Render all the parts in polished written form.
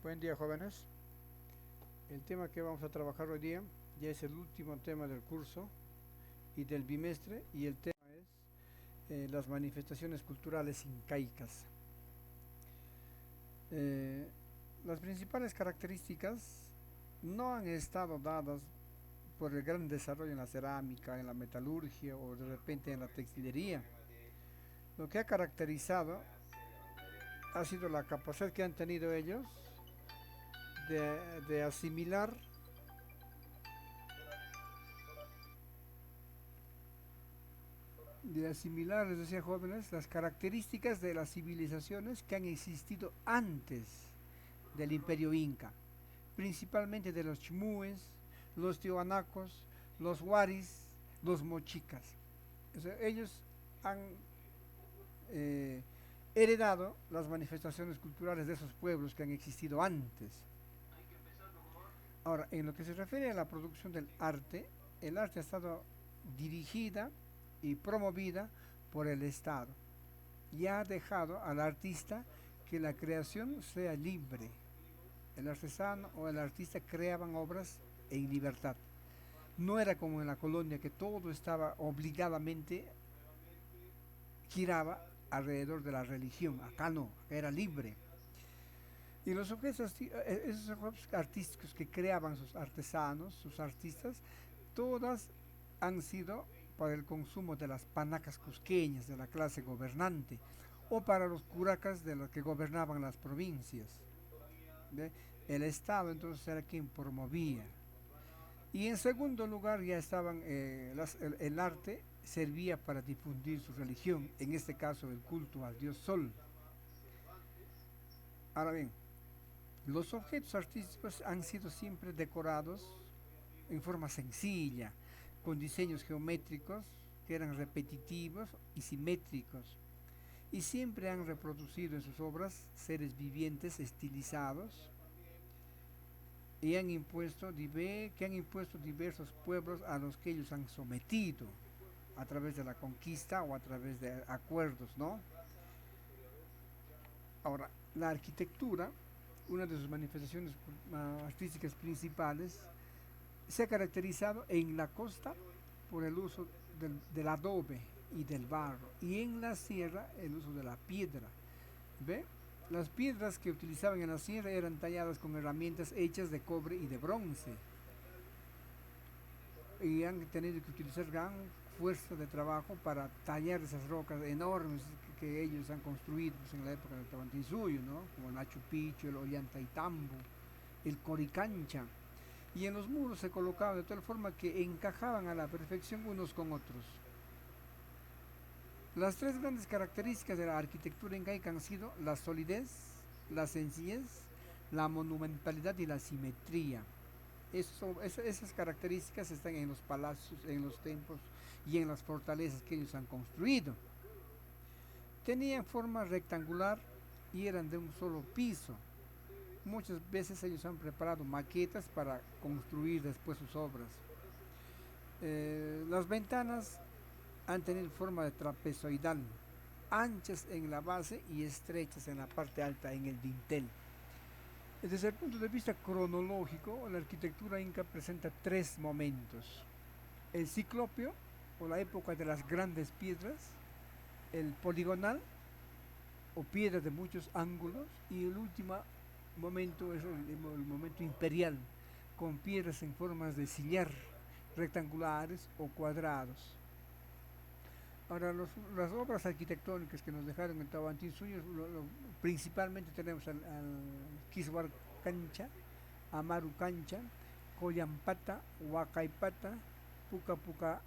Buen día, jóvenes. El tema que vamos a trabajar hoy día ya es el último tema del curso y del bimestre, y el tema es las manifestaciones culturales incaicas. Eh, las principales características no han estado dadas por el gran desarrollo en la cerámica, en la metalurgia o de repente en la textilería. Lo que ha caracterizado ha sido la capacidad que han tenido ellos de asimilar les decía, jóvenes, las características de las civilizaciones que han existido antes del imperio inca, principalmente de los chimúes, los tiahuanacos, los huaris, los mochicas. O sea, ellos han eh, heredado las manifestaciones culturales de esos pueblos que han existido antes. Ahora, en lo que se refiere a la producción del arte, el arte ha estado dirigida y promovida por el Estado y ha dejado al artista que la creación sea libre. El artesano o el artista creaban obras en libertad. No era como en la colonia que todo estaba obligadamente giraba alrededor de la religión. Acá no, era libre. Y los objetos, esos objetos artísticos que creaban sus artesanos, sus artistas, todas han sido para el consumo de las panacas cusqueñas de la clase gobernante o para los curacas de los que gobernaban las provincias. ¿Ve? El Estado entonces era quien promovía. Y en segundo lugar ya estaban, el arte servía para difundir su religión, en este caso el culto al dios Sol. Ahora bien, los objetos artísticos han sido siempre decorados en forma sencilla, con diseños geométricos que eran repetitivos y simétricos, y siempre han reproducido en sus obras seres vivientes estilizados y que han impuesto diversos pueblos a los que ellos han sometido a través de la conquista o a través de acuerdos, ¿no? Ahora, la arquitectura, una de sus manifestaciones artísticas principales, se ha caracterizado en la costa por el uso del adobe y del barro, y en la sierra el uso de la piedra. ¿Ve? Las piedras que utilizaban en la sierra eran talladas con herramientas hechas de cobre y de bronce, y han tenido que utilizar gran fuerza de trabajo para tallar esas rocas enormes que ellos han construido pues, en la época del Tahuantinsuyo, ¿no? Como el Machu Picchu, el Ollantaytambo, el Coricancha. Y en los muros se colocaban de tal forma que encajaban a la perfección unos con otros. Las tres grandes características de la arquitectura incaica han sido la solidez, la sencillez, la monumentalidad y la simetría. Esas características están en los palacios, en los templos y en las fortalezas que ellos han construido. Tenían forma rectangular y eran de un solo piso. Muchas veces ellos han preparado maquetas para construir después sus obras. Las ventanas han tenido forma de trapezoidal, anchas en la base y estrechas en la parte alta, en el dintel. Desde el punto de vista cronológico, la arquitectura inca presenta tres momentos: el ciclopio, o la época de las grandes piedras; el poligonal, o piedra de muchos ángulos; y el último momento es el momento imperial, con piedras en formas de sillar, rectangulares o cuadrados. Ahora, las obras arquitectónicas que nos dejaron en Tahuantinsuyo, principalmente tenemos al Kiswar Cancha, Amaru Cancha, Coyampata, Huacaipata, Puca Puca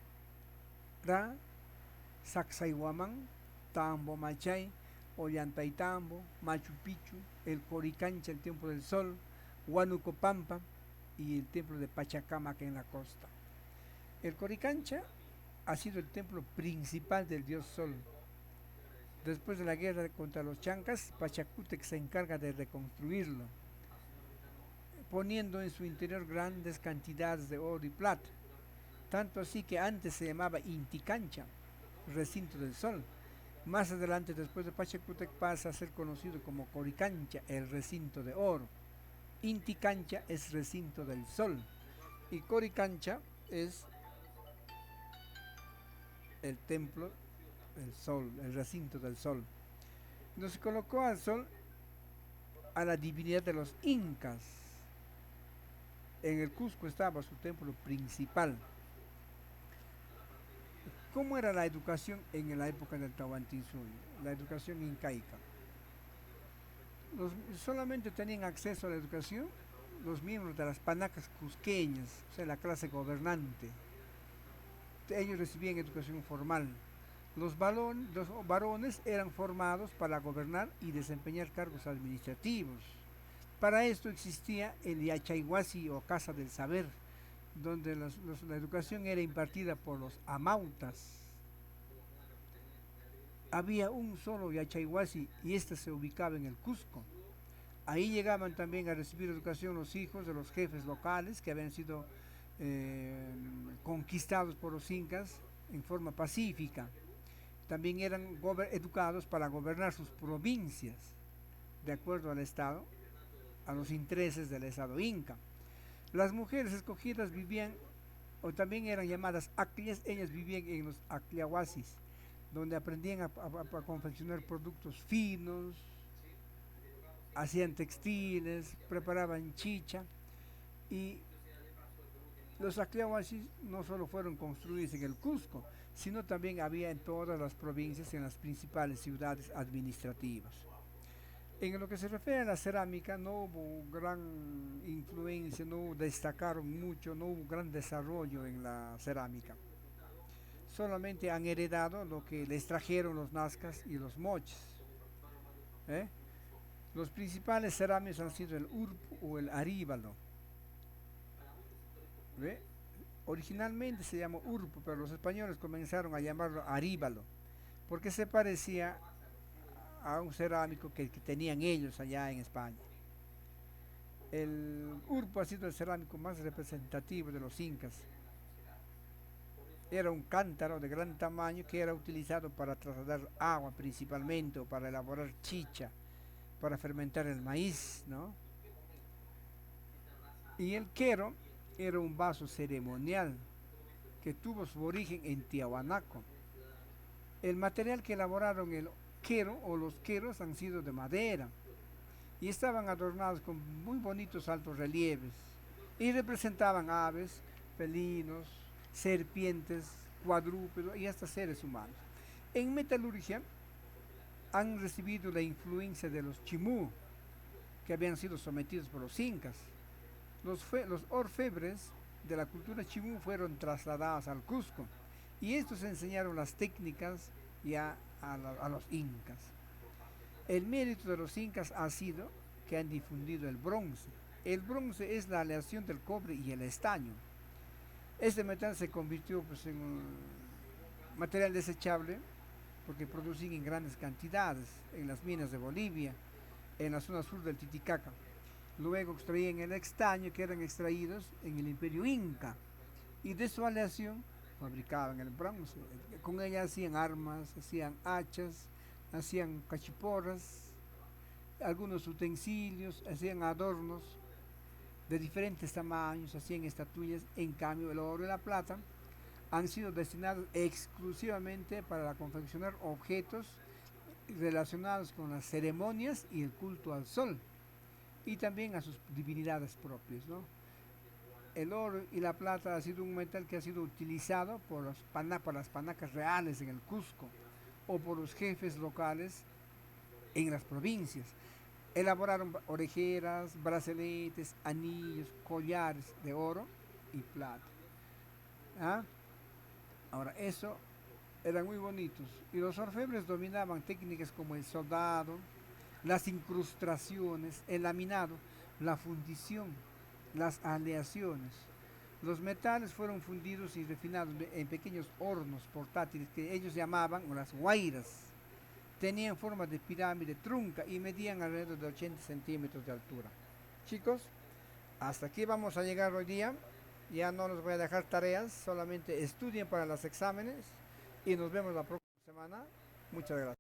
Ra, Sacsayhuamán, Tambo Machay, Ollantaytambo, Machu Picchu, el Coricancha, el Templo del Sol, Huánuco Pampa y el Templo de Pachacamac en la costa. El Coricancha ha sido el templo principal del dios Sol. Después de la guerra contra los chancas, Pachacútec se encarga de reconstruirlo, poniendo en su interior grandes cantidades de oro y plata. Tanto así que antes se llamaba Inticancha, recinto del Sol. Más adelante, después de Pachacútec, pasa a ser conocido como Coricancha, el recinto de oro. Inti Cancha es recinto del sol y Coricancha es el templo del sol, el recinto del sol. Nos colocó al sol a la divinidad de los incas. En el Cusco estaba su templo principal. ¿Cómo era la educación en la época del Tahuantinsuyo? La educación incaica. Solamente tenían acceso a la educación los miembros de las panacas cusqueñas, o sea, la clase gobernante. Ellos recibían educación formal. Los varones eran formados para gobernar y desempeñar cargos administrativos. Para esto existía el Yachayhuasi o Casa del Saber, donde la educación era impartida por los amautas. Había un solo Yachayhuasi y este se ubicaba en el Cusco. Ahí llegaban también a recibir educación los hijos de los jefes locales que habían sido conquistados por los incas en forma pacífica. También eran educados para gobernar sus provincias, de acuerdo al Estado, a los intereses del Estado inca. Las mujeres escogidas vivían, o también eran llamadas aclias, ellas vivían en los acliahuasis, donde aprendían a confeccionar productos finos, hacían textiles, preparaban chicha, y los acliahuasis no solo fueron construidos en el Cusco, sino también había en todas las provincias, en las principales ciudades administrativas. En lo que se refiere a la cerámica, no hubo gran influencia, no destacaron mucho, no hubo gran desarrollo en la cerámica. Solamente han heredado lo que les trajeron los nazcas y los moches. ¿eh? Los principales cerámicos han sido el urpo o el aríbalo. ¿Ve? Originalmente se llamó urpo, pero los españoles comenzaron a llamarlo aríbalo, porque se parecía a un cerámico que tenían ellos allá en España. El urpo ha sido el cerámico más representativo de los incas. Era un cántaro de gran tamaño que era utilizado para trasladar agua principalmente, o para elaborar chicha, para fermentar el maíz, ¿no? Y el quero era un vaso ceremonial que tuvo su origen en Tiahuanaco. El material que elaboraron el quero o los queros han sido de madera y estaban adornados con muy bonitos altos relieves y representaban aves, felinos, serpientes, cuadrúpedos y hasta seres humanos. En metalurgia han recibido la influencia de los chimú, que habían sido sometidos por los incas. Los orfebres de la cultura chimú fueron trasladados al Cusco y estos enseñaron las técnicas ya a los incas. El mérito de los incas ha sido que han difundido el bronce. El bronce es la aleación del cobre y el estaño. Este metal se convirtió pues, en un material desechable porque producen en grandes cantidades en las minas de Bolivia, en la zona sur del Titicaca. Luego extraían el estaño que eran extraídos en el imperio inca y de su aleación fabricaban el bronce. Con ella hacían armas, hacían hachas, hacían cachiporras, algunos utensilios, hacían adornos de diferentes tamaños, hacían estatuillas. En cambio el oro y la plata han sido destinados exclusivamente para confeccionar objetos relacionados con las ceremonias y el culto al sol y también a sus divinidades propias, ¿no? El oro y la plata ha sido un metal que ha sido utilizado por las panacas reales en el Cusco o por los jefes locales en las provincias. Elaboraron orejeras, brazaletes, anillos, collares de oro y plata. ¿Ah? Ahora, eso eran muy bonitos. Y los orfebres dominaban técnicas como el soldado, las incrustaciones, el laminado, la fundición, las aleaciones. Los metales fueron fundidos y refinados en pequeños hornos portátiles que ellos llamaban las guairas. Tenían forma de pirámide trunca y medían alrededor de 80 centímetros de altura. Chicos, hasta aquí vamos a llegar hoy día. Ya no les voy a dejar tareas, solamente estudien para los exámenes y nos vemos la próxima semana. Muchas gracias.